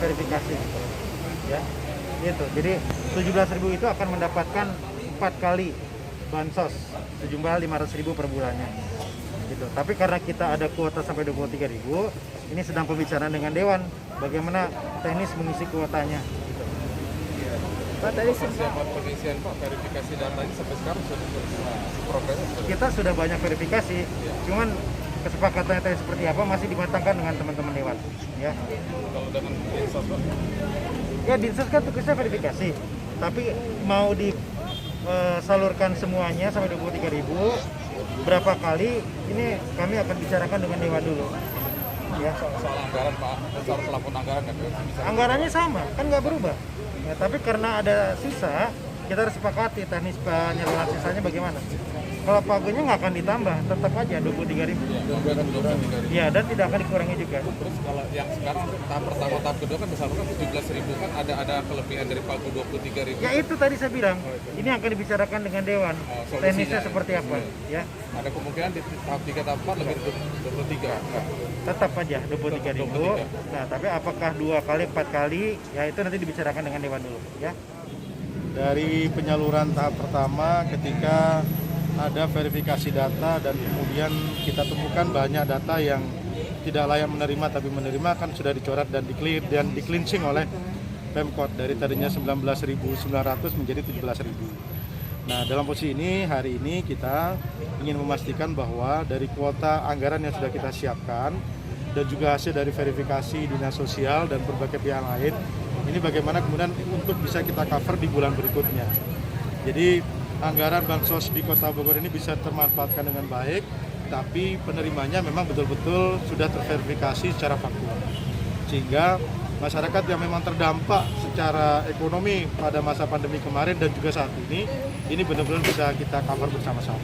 diverifikasi. Ya, gitu. Jadi 17.000 itu akan mendapatkan 4 kali bansos sejumlah 500.000 per bulannya. Gitu. Tapi karena kita ada kuota sampai 23.000, ini sedang pembicaraan dengan Dewan bagaimana teknis mengisi kuotanya. Gitu. Pak, tadi persiapan pengisian Pak verifikasi data ini sampai sekarang sudah progresnya. Kita sudah banyak verifikasi, cuman kesepakatannya tadi seperti apa masih dimatangkan dengan teman-teman Dewan. Ya. Kalau dengan Dinsos Pak? Ya Dinsos kan tugasnya verifikasi, tapi mau disalurkan semuanya sampai 23.000 berapa kali ini kami akan bicarakan dengan Dewan dulu. Ya. Soal anggaran Pak, soal pelapor anggaran kan bisa. Anggarannya sama, kan nggak berubah. Ya, tapi karena ada sisa, kita harus sepakati teknis penyaluran sisanya bagaimana. Kalau pagunya nggak akan ditambah, tetap aja 23.000. Ya, dan tidak akan dikurangi juga. Terus kalau yang sekarang tahap pertama, tahap kedua kan misalkan 17.000 kan ada kelebihan dari pagu 23.000. Ya itu tadi saya bilang, ini akan dibicarakan dengan Dewan. Teknisnya seperti apa? Ya. Ada kemungkinan di tahap 3, tahap 4 lebih dari 23. Tetap aja 23.000. Nah, tapi apakah 2 kali, 4 kali? Ya itu nanti dibicarakan dengan Dewan dulu. Ya. Dari penyaluran tahap pertama ketika ada verifikasi data dan kemudian kita temukan banyak data yang tidak layak menerima tapi menerima kan sudah dicoret dan di cleansing oleh Pemkot dari tadinya 19.900 menjadi 17.000. Nah, dalam posisi ini hari ini kita ingin memastikan bahwa dari kuota anggaran yang sudah kita siapkan dan juga hasil dari verifikasi dinas sosial dan berbagai pihak lain, ini bagaimana kemudian untuk bisa kita cover di bulan berikutnya. Jadi anggaran bansos di Kota Bogor ini bisa termanfaatkan dengan baik, tapi penerimanya memang betul-betul sudah terverifikasi secara faktual. Sehingga masyarakat yang memang terdampak secara ekonomi pada masa pandemi kemarin dan juga saat ini benar-benar bisa kita cover bersama-sama.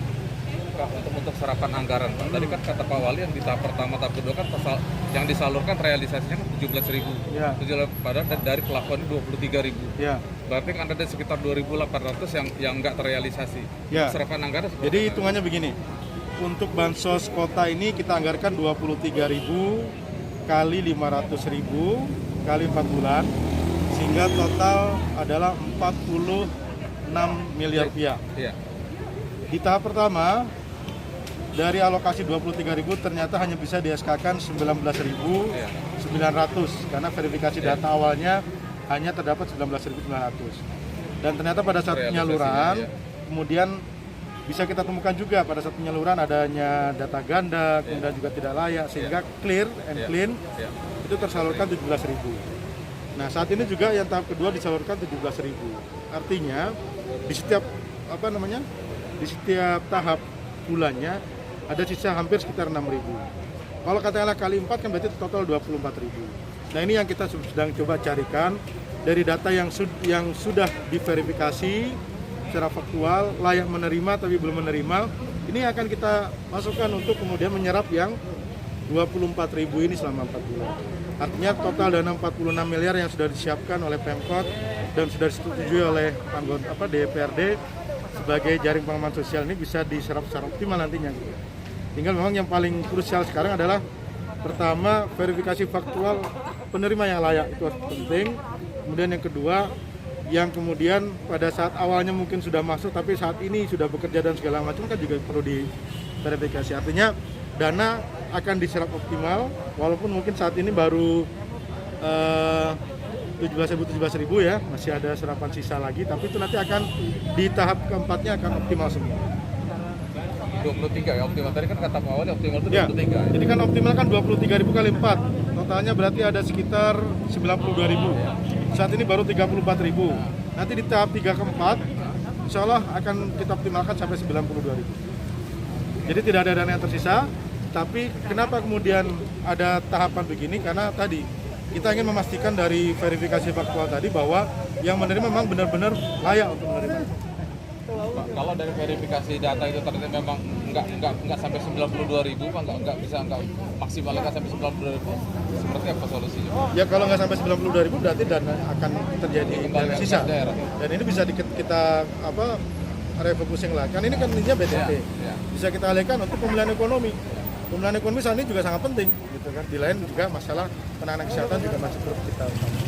Untuk serapan anggaran Pak, tadi kan kata Pak Wali yang di tahap pertama, tahap kedua kan yang disalurkan realisasinya kan 17.000. Ya. Padahal dari pelakon 23.000. Ya. Berarti kan ada sekitar 2.800 yang nggak terrealisasi. Ya. Serapan anggaran. Jadi hitungannya begini, untuk bansos kota ini kita anggarkan 23.000 kali 500.000 kali 4 bulan, sehingga total adalah 46 miliar rupiah. Iya. Di tahap pertama, dari alokasi 23.000 ternyata hanya bisa di SK-kan 19.900 karena verifikasi data awalnya hanya terdapat 19.900. Dan ternyata pada saat penyaluran, kemudian bisa kita temukan juga pada saat penyaluran adanya data ganda, kemudian juga tidak layak, sehingga clear and clean itu tersalurkan 17.000. Nah, saat ini juga yang tahap kedua disalurkan 17.000. Artinya di setiap di setiap tahap bulannya ada sisa hampir sekitar 6.000. Kalau katakanlah kali 4 kan berarti total 24.000. Nah, ini yang kita sedang coba carikan dari data yang sudah diverifikasi secara faktual, layak menerima tapi belum menerima. Ini akan kita masukkan untuk kemudian menyerap yang 24.000 ini selama 4 bulan. Artinya total dana 46 miliar yang sudah disiapkan oleh Pemkot dan sudah disetujui oleh anggota DPRD sebagai jaring pengaman sosial ini bisa diserap secara optimal nantinya. Tinggal memang yang paling krusial sekarang adalah pertama verifikasi faktual penerima yang layak, itu penting. Kemudian yang kedua, yang kemudian pada saat awalnya mungkin sudah masuk tapi saat ini sudah bekerja dan segala macam kan juga perlu diverifikasi. Artinya dana akan diserap optimal walaupun mungkin saat ini baru 17.000 ya, masih ada serapan sisa lagi, tapi itu nanti akan di tahap keempatnya akan optimal semua. 23 ya optimal, tadi kan kata Pak Wali optimal itu 23 ya. Jadi kan optimal kan 23.000 kali 4, totalnya berarti ada sekitar 92.000. Saat ini baru 34.000. Nanti di tahap 3 ke 4 insya Allah akan kita optimalkan sampai 92.000. Jadi tidak ada dana yang tersisa. Tapi kenapa kemudian ada tahapan begini? Karena tadi kita ingin memastikan dari verifikasi faktual tadi bahwa yang menerima memang benar-benar layak untuk menerima. Pak, kalau dari verifikasi data itu ternyata memang nggak sampai 92.000 Pak, nggak bisa maksimal nggak sampai 92.000, seperti apa solusinya? Ya kalau nggak sampai 92.000 berarti dana akan terjadi dana sisa. Dan ini bisa kita refocusing lah. Kan ini kan intinya BTP. Bisa kita alihkan untuk pemulihan ekonomi. Pemulihan ekonomi saat ini juga sangat penting, gitu kan. Di lain juga masalah penanganan kesehatan juga masih terus kita utamakan.